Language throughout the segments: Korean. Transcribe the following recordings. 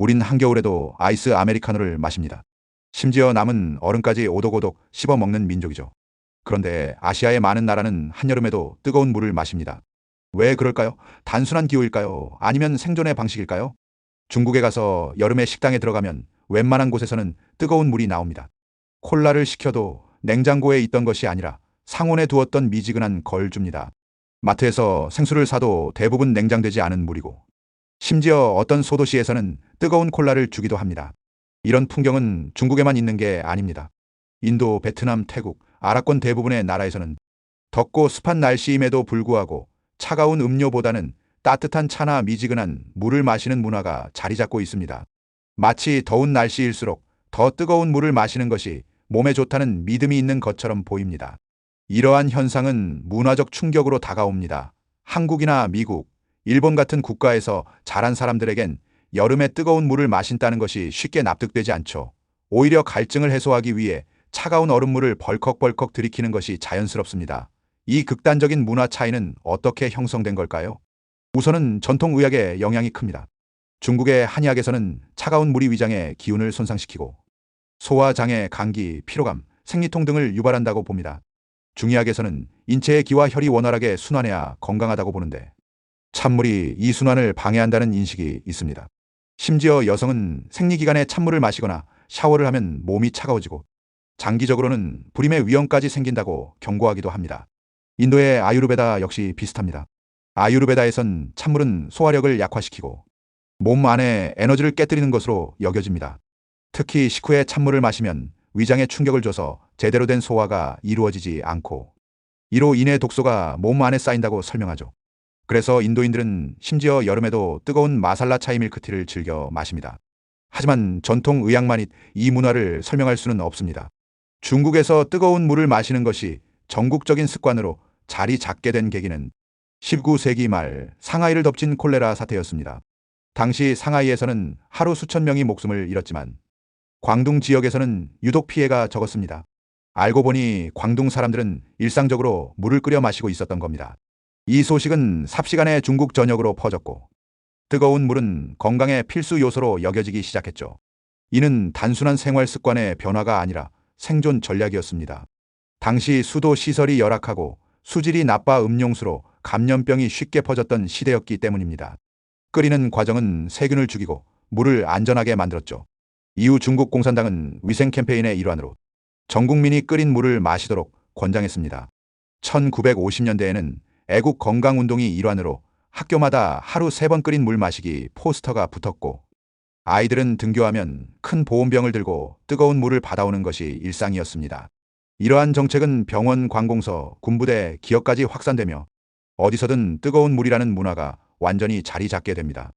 우린 한겨울에도 아이스 아메리카노를 마십니다. 심지어 남은 얼음까지 오독오독 씹어 먹는 민족이죠. 그런데 아시아의 많은 나라는 한여름에도 뜨거운 물을 마십니다. 왜 그럴까요? 단순한 기후일까요? 아니면 생존의 방식일까요? 중국에 가서 여름에 식당에 들어가면 웬만한 곳에서는 뜨거운 물이 나옵니다. 콜라를 시켜도 냉장고에 있던 것이 아니라 상온에 두었던 미지근한 걸 줍니다. 마트에서 생수를 사도 대부분 냉장되지 않은 물이고, 심지어 어떤 소도시에서는 뜨거운 콜라를 주기도 합니다. 이런 풍경은 중국에만 있는 게 아닙니다. 인도, 베트남, 태국, 아랍권 대부분의 나라에서는 덥고 습한 날씨임에도 불구하고 차가운 음료보다는 따뜻한 차나 미지근한 물을 마시는 문화가 자리 잡고 있습니다. 마치 더운 날씨일수록 더 뜨거운 물을 마시는 것이 몸에 좋다는 믿음이 있는 것처럼 보입니다. 이러한 현상은 문화적 충격으로 다가옵니다. 한국이나 미국, 일본 같은 국가에서 자란 사람들에겐 여름에 뜨거운 물을 마신다는 것이 쉽게 납득되지 않죠. 오히려 갈증을 해소하기 위해 차가운 얼음물을 벌컥벌컥 들이키는 것이 자연스럽습니다. 이 극단적인 문화 차이는 어떻게 형성된 걸까요? 우선은 전통의학의 영향이 큽니다. 중국의 한의학에서는 차가운 물이 위장의 기운을 손상시키고 소화장애, 감기, 피로감, 생리통 등을 유발한다고 봅니다. 중의학에서는 인체의 기와 혈이 원활하게 순환해야 건강하다고 보는데, 찬물이 이 순환을 방해한다는 인식이 있습니다. 심지어 여성은 생리기간에 찬물을 마시거나 샤워를 하면 몸이 차가워지고 장기적으로는 불임의 위험까지 생긴다고 경고하기도 합니다. 인도의 아유르베다 역시 비슷합니다. 아유르베다에선 찬물은 소화력을 약화시키고 몸 안에 에너지를 깨뜨리는 것으로 여겨집니다. 특히 식후에 찬물을 마시면 위장에 충격을 줘서 제대로 된 소화가 이루어지지 않고 이로 인해 독소가 몸 안에 쌓인다고 설명하죠. 그래서 인도인들은 심지어 여름에도 뜨거운 마살라 차이 밀크티를 즐겨 마십니다. 하지만 전통 의학만이 이 문화를 설명할 수는 없습니다. 중국에서 뜨거운 물을 마시는 것이 전국적인 습관으로 자리 잡게 된 계기는 19세기 말 상하이를 덮친 콜레라 사태였습니다. 당시 상하이에서는 하루 수천 명이 목숨을 잃었지만 광둥 지역에서는 유독 피해가 적었습니다. 알고 보니 광둥 사람들은 일상적으로 물을 끓여 마시고 있었던 겁니다. 이 소식은 삽시간에 중국 전역으로 퍼졌고 뜨거운 물은 건강의 필수 요소로 여겨지기 시작했죠. 이는 단순한 생활 습관의 변화가 아니라 생존 전략이었습니다. 당시 수도 시설이 열악하고 수질이 나빠 음용수로 감염병이 쉽게 퍼졌던 시대였기 때문입니다. 끓이는 과정은 세균을 죽이고 물을 안전하게 만들었죠. 이후 중국 공산당은 위생 캠페인의 일환으로 전 국민이 끓인 물을 마시도록 권장했습니다. 1950년대에는 애국 건강운동이 일환으로 학교마다 하루 3번 끓인 물 마시기 포스터가 붙었고 아이들은 등교하면 큰 보온병을 들고 뜨거운 물을 받아오는 것이 일상이었습니다. 이러한 정책은 병원, 관공서, 군부대, 기업까지 확산되며 어디서든 뜨거운 물이라는 문화가 완전히 자리 잡게 됩니다.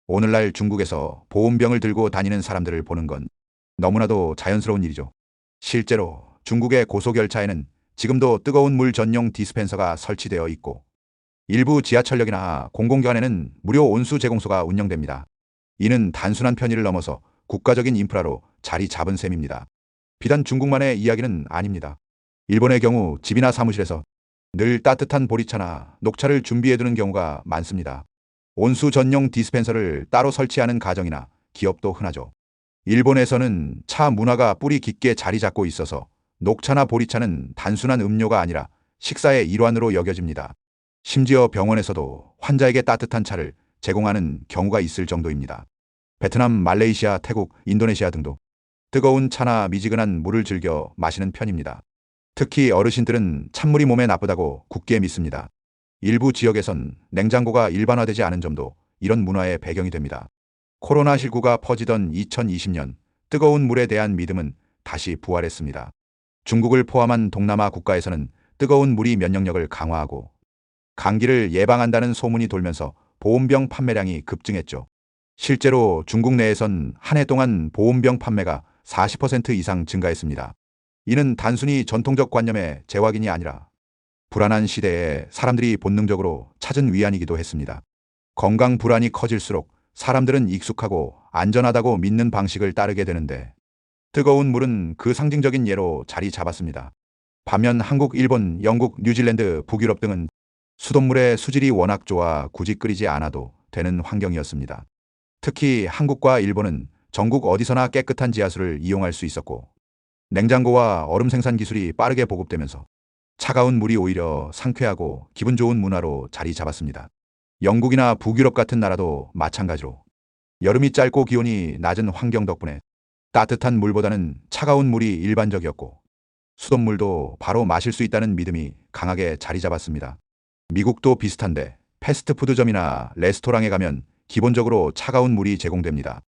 오늘날 중국에서 보온병을 들고 다니는 사람들을 보는 건 너무나도 자연스러운 일이죠. 실제로 중국의 고속열차에는 지금도 뜨거운 물 전용 디스펜서가 설치되어 있고 일부 지하철역이나 공공기관에는 무료 온수 제공소가 운영됩니다. 이는 단순한 편의를 넘어서 국가적인 인프라로 자리 잡은 셈입니다. 비단 중국만의 이야기는 아닙니다. 일본의 경우 집이나 사무실에서 늘 따뜻한 보리차나 녹차를 준비해두는 경우가 많습니다. 온수 전용 디스펜서를 따로 설치하는 가정이나 기업도 흔하죠. 일본에서는 차 문화가 뿌리 깊게 자리 잡고 있어서 녹차나 보리차는 단순한 음료가 아니라 식사의 일환으로 여겨집니다. 심지어 병원에서도 환자에게 따뜻한 차를 제공하는 경우가 있을 정도입니다. 베트남, 말레이시아, 태국, 인도네시아 등도 뜨거운 차나 미지근한 물을 즐겨 마시는 편입니다. 특히 어르신들은 찬물이 몸에 나쁘다고 굳게 믿습니다. 일부 지역에선 냉장고가 일반화되지 않은 점도 이런 문화의 배경이 됩니다. 코로나19가 퍼지던 2020년 뜨거운 물에 대한 믿음은 다시 부활했습니다. 중국을 포함한 동남아 국가에서는 뜨거운 물이 면역력을 강화하고 감기를 예방한다는 소문이 돌면서 보온병 판매량이 급증했죠. 실제로 중국 내에선 한 해 동안 보온병 판매가 40% 이상 증가했습니다. 이는 단순히 전통적 관념의 재확인이 아니라 불안한 시대에 사람들이 본능적으로 찾은 위안이기도 했습니다. 건강 불안이 커질수록 사람들은 익숙하고 안전하다고 믿는 방식을 따르게 되는데 뜨거운 물은 그 상징적인 예로 자리 잡았습니다. 반면 한국, 일본, 영국, 뉴질랜드, 북유럽 등은 수돗물의 수질이 워낙 좋아 굳이 끓이지 않아도 되는 환경이었습니다. 특히 한국과 일본은 전국 어디서나 깨끗한 지하수를 이용할 수 있었고, 냉장고와 얼음 생산 기술이 빠르게 보급되면서 차가운 물이 오히려 상쾌하고 기분 좋은 문화로 자리 잡았습니다. 영국이나 북유럽 같은 나라도 마찬가지로 여름이 짧고 기온이 낮은 환경 덕분에 따뜻한 물보다는 차가운 물이 일반적이었고, 수돗물도 바로 마실 수 있다는 믿음이 강하게 자리 잡았습니다. 미국도 비슷한데 패스트푸드점이나 레스토랑에 가면 기본적으로 차가운 물이 제공됩니다.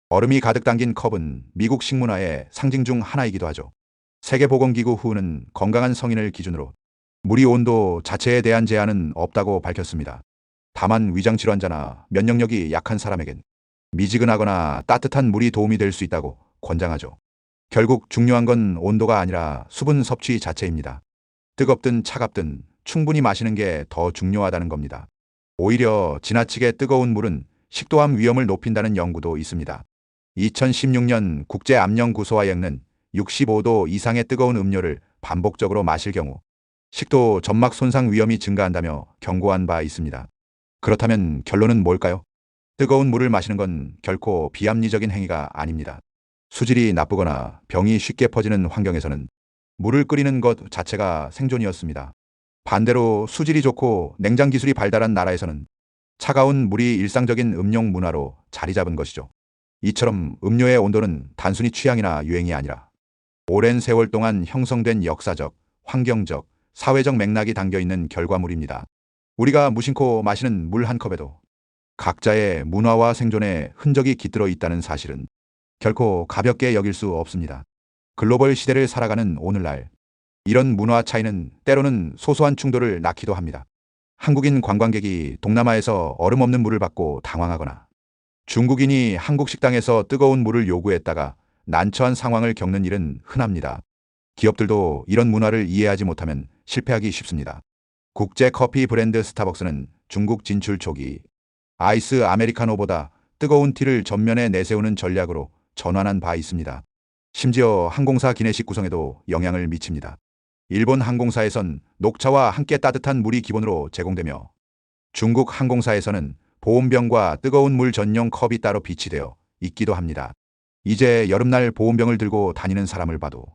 얼음이 가득 담긴 컵은 미국 식문화의 상징 중 하나이기도 하죠. 세계보건기구 WHO는 건강한 성인을 기준으로 물이 온도 자체에 대한 제한은 없다고 밝혔습니다. 다만 위장질환자나 면역력이 약한 사람에겐 미지근하거나 따뜻한 물이 도움이 될 수 있다고 권장하죠. 결국 중요한 건 온도가 아니라 수분 섭취 자체입니다. 뜨겁든 차갑든 충분히 마시는 게 더 중요하다는 겁니다. 오히려 지나치게 뜨거운 물은 식도암 위험을 높인다는 연구도 있습니다. 2016년 국제암연구소와연은 65도 이상의 뜨거운 음료를 반복적으로 마실 경우 식도 점막 손상 위험이 증가한다며 경고한 바 있습니다. 그렇다면 결론은 뭘까요? 뜨거운 물을 마시는 건 결코 비합리적인 행위가 아닙니다. 수질이 나쁘거나 병이 쉽게 퍼지는 환경에서는 물을 끓이는 것 자체가 생존이었습니다. 반대로 수질이 좋고 냉장 기술이 발달한 나라에서는 차가운 물이 일상적인 음용 문화로 자리 잡은 것이죠. 이처럼 음료의 온도는 단순히 취향이나 유행이 아니라 오랜 세월 동안 형성된 역사적, 환경적, 사회적 맥락이 담겨 있는 결과물입니다. 우리가 무심코 마시는 물 한 컵에도 각자의 문화와 생존의 흔적이 깃들어 있다는 사실은 결코 가볍게 여길 수 없습니다. 글로벌 시대를 살아가는 오늘날, 이런 문화 차이는 때로는 소소한 충돌을 낳기도 합니다. 한국인 관광객이 동남아에서 얼음 없는 물을 받고 당황하거나, 중국인이 한국 식당에서 뜨거운 물을 요구했다가 난처한 상황을 겪는 일은 흔합니다. 기업들도 이런 문화를 이해하지 못하면 실패하기 쉽습니다. 국제 커피 브랜드 스타벅스는 중국 진출 초기 아이스 아메리카노보다 뜨거운 티를 전면에 내세우는 전략으로 전환한 바 있습니다. 심지어 항공사 기내식 구성에도 영향을 미칩니다. 일본 항공사에선 녹차와 함께 따뜻한 물이 기본으로 제공되며, 중국 항공사에서는 보온병과 뜨거운 물 전용 컵이 따로 비치되어 있기도 합니다. 이제 여름날 보온병을 들고 다니는 사람을 봐도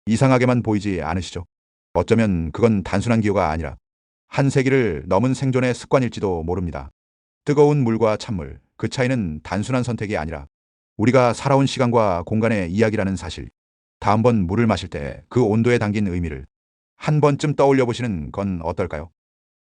이상하게만 보이지 않으시죠? 어쩌면 그건 단순한 기호가 아니라 한 세기를 넘은 생존의 습관일지도 모릅니다. 뜨거운 물과 찬물, 그 차이는 단순한 선택이 아니라 우리가 살아온 시간과 공간의 이야기라는 사실. 다음번 물을 마실 때 그 온도에 담긴 의미를 한 번쯤 떠올려 보시는 건 어떨까요?